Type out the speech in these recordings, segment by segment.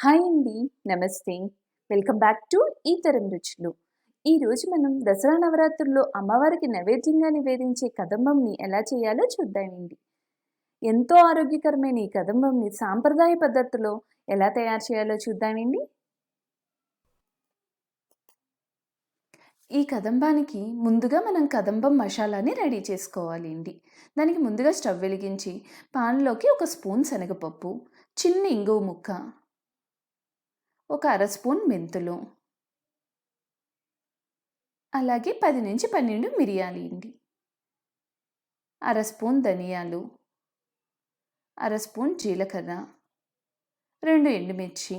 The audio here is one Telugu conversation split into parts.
హాయ్ అండి. నమస్తే. వెల్కమ్ బ్యాక్ టు ఈతరం రుచులు. ఈరోజు మనం దసరా నవరాత్రుల్లో అమ్మవారికి నైవేద్యంగా నివేదించే కదంబంని ఎలా చేయాలో చూద్దామండి. ఎంతో ఆరోగ్యకరమైన ఈ కదంబంని సాంప్రదాయ పద్ధతిలో ఎలా తయారు చేయాలో చూద్దామండి. ఈ కదంబానికి ముందుగా మనం కదంబం మసాలాని రెడీ చేసుకోవాలి అండి. దానికి ముందుగా స్టవ్ వెలిగించి పాన్లోకి ఒక స్పూన్ శనగపప్పు, చిన్న ఇంగువ ముక్క, ఒక అర స్పూన్ మెంతులు, అలాగే 10-12 మిరియాలు అండి, అర స్పూన్ ధనియాలు, అర స్పూన్ జీలకర్ర, 2 ఎండుమిర్చి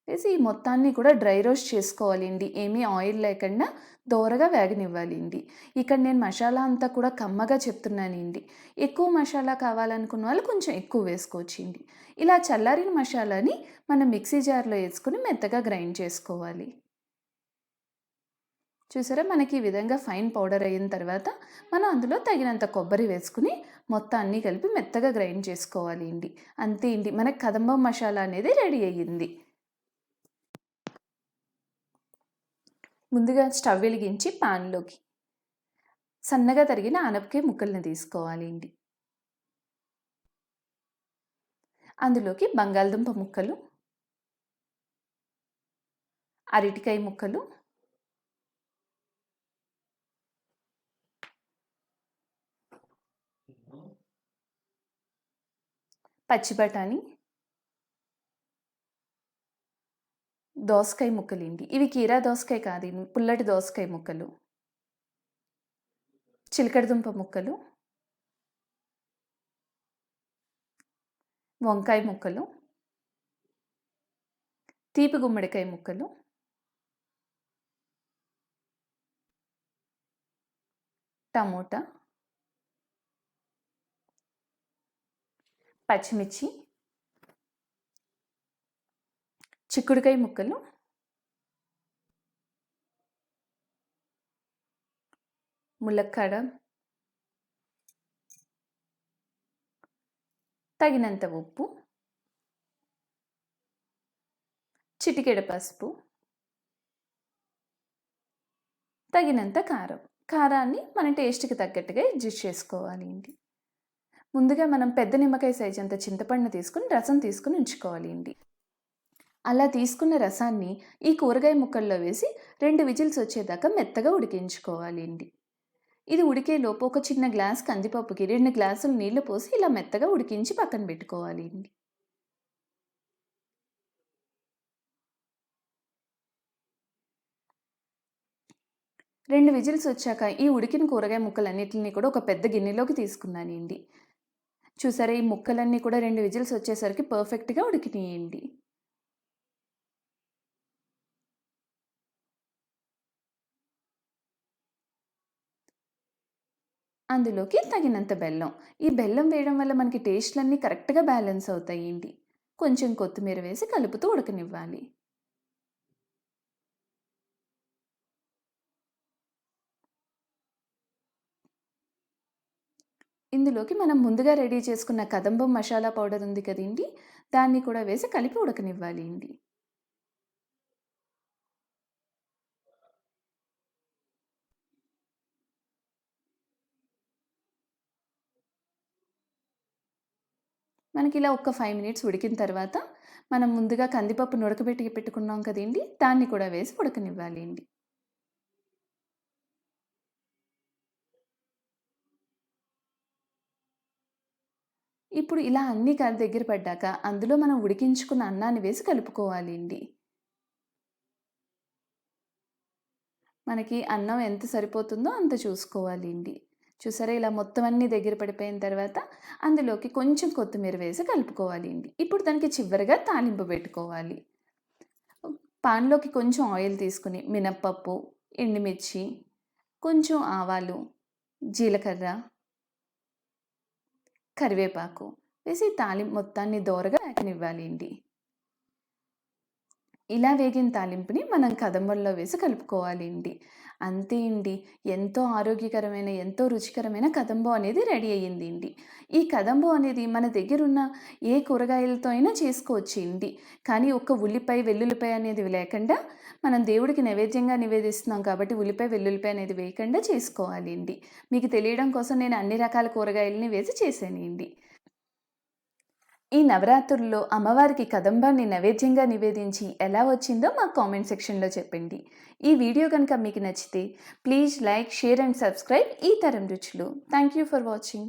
వేసి ఈ మొత్తాన్ని కూడా డ్రై రోస్ట్ చేసుకోవాలండి. ఏమీ ఆయిల్ లేకుండా దోరగా వేగనివ్వాలండి. ఇక్కడ నేను మసాలా అంతా కూడా కమ్మగా చెప్తున్నానండి. ఎక్కువ మసాలా కావాలనుకున్న వాళ్ళు కొంచెం ఎక్కువ వేసుకోవచ్చండి. ఇలా చల్లారిన మసాలాని మనం మిక్సీ జార్లో వేసుకుని మెత్తగా గ్రైండ్ చేసుకోవాలి. చూసారా, మనకి ఈ విధంగా ఫైన్ పౌడర్ అయిన తర్వాత మనం అందులో తగినంత కొబ్బరి వేసుకుని మొత్తాన్ని కలిపి మెత్తగా గ్రైండ్ చేసుకోవాలి అండి. అంతే అండి, మనకి కదంబం మసాలా అనేది రెడీ అయ్యింది. ముందుగా స్టవ్ వెలిగించి పాన్లోకి సన్నగా తరిగిన ఆనపకాయ ముక్కల్ని తీసుకోవాలి అండి. అందులోకి బంగాళదుంప ముక్కలు, అరటికాయ ముక్కలు, పచ్చి బఠానీ, దోసకాయ ముక్కలండి. ఇవి కీరా దోసకాయ కాదండి, పుల్లటి దోసకాయ ముక్కలు, చిలకడదుంప ముక్కలు, వంకాయ ముక్కలు, తీపి గుమ్మడికాయ ముక్కలు, టమోటా, పచ్చిమిర్చి, చిక్కుడుకాయ ముక్కలు, ములక్కాడ, తగినంత ఉప్పు, చిటికెడ పసుపు, తగినంత కారం. కారాన్ని మన టేస్ట్కి తగ్గట్టుగా అడ్జస్ట్ చేసుకోవాలి అండి. ముందుగా మనం పెద్ద నిమ్మకాయ సైజ్ అంత చింతపండు తీసుకుని రసం తీసుకుని ఉంచుకోవాలి అండి. అలా తీసుకున్న రసాన్ని ఈ కూరగాయ ముక్కల్లో వేసి 2 విజిల్స్ వచ్చేదాకా మెత్తగా ఉడికించుకోవాలి అండి. ఇది ఉడికేలోపు ఒక చిన్న గ్లాస్ కందిపప్పుకి 2 గ్లాసులు నీళ్లు పోసి ఇలా మెత్తగా ఉడికించి పక్కన పెట్టుకోవాలి అండి. రెండు విజిల్స్ వచ్చాక ఈ ఉడికిన కూరగాయ ముక్కలన్నిటిని కూడా ఒక పెద్ద గిన్నెలోకి తీసుకున్నానండి. చూసారా, ఈ ముక్కలన్నీ కూడా 2 విజిల్స్ వచ్చేసరికి పర్ఫెక్ట్గా ఉడికినాయండి. అందులోకి తగినంత బెల్లం. ఈ బెల్లం వేయడం వల్ల మనకి టేస్ట్లన్నీ కరెక్ట్గా బ్యాలెన్స్ అవుతాయండి. కొంచెం కొత్తిమీర వేసి కలుపుతూ ఉడకనివ్వాలి. ఇందులోకి మనం ముందుగా రెడీ చేసుకున్న కదంబం మసాలా పౌడర్ ఉంది కదండి, దాన్ని కూడా వేసి కలిపి ఉడకనివ్వాలి అండి. మనకి ఇలా ఒక 5 మినిట్స్ ఉడికిన తర్వాత మనం ముందుగా కందిపప్పును ఉడకబెట్టి పెట్టుకున్నాం కదండి, దాన్ని కూడా వేసి ఉడకనివ్వాలి అండి. ఇప్పుడు ఇలా అన్నీ దగ్గర పడ్డాక అందులో మనం ఉడికించుకున్న అన్నాన్ని వేసి కలుపుకోవాలి అండి. మనకి అన్నం ఎంత సరిపోతుందో అంత చూసుకోవాలి అండి. చూసారా, ఇలా మొత్తం అన్నీ దగ్గర పడిపోయిన తర్వాత అందులోకి కొంచెం కొత్తిమీర వేసి కలుపుకోవాలి అండి. ఇప్పుడు దానికి చివరిగా తాలింపు పెట్టుకోవాలి. పాన్లోకి కొంచెం ఆయిల్ తీసుకుని మినప్పప్పు, ఎండుమిర్చి, కొంచెం ఆవాలు, జీలకర్ర, కరివేపాకు వేసి తాలింపు మొత్తాన్ని దోరగా వేగనివ్వాలి అండి. ఇలా వేగిన తాలింపుని మనం కదంబంలో వేసి కలుపుకోవాలి అండి. అంతే అండి. ఎంతో ఆరోగ్యకరమైన, ఎంతో రుచికరమైన కదంబం అనేది రెడీ అయ్యింది అండి. ఈ కదంబం అనేది మన దగ్గరున్న ఏ కూరగాయలతో అయినా చేసుకోవచ్చు అండి. కానీ ఒక్క ఉల్లిపాయ, వెల్లుల్లిపాయ అనేది లేకుండా మనం దేవుడికి నైవేద్యంగా నివేదిస్తున్నాం కాబట్టి ఉల్లిపాయ, వెల్లుల్లిపాయ అనేది వేయకుండా చేసుకోవాలి అండి. మీకు తెలియడం కోసం నేను అన్ని రకాల కూరగాయలని వేసి చేశానండి. ఈ నవరాత్రుల్లో అమ్మవారికి కదంబాన్ని నైవేద్యంగా నివేదించి ఎలా వచ్చిందో మాకు కామెంట్ సెక్షన్లో చెప్పండి. ఈ వీడియో కనుక మీకు నచ్చితే please like, share and subscribe ఈ తరం రుచులు. Thank you for watching.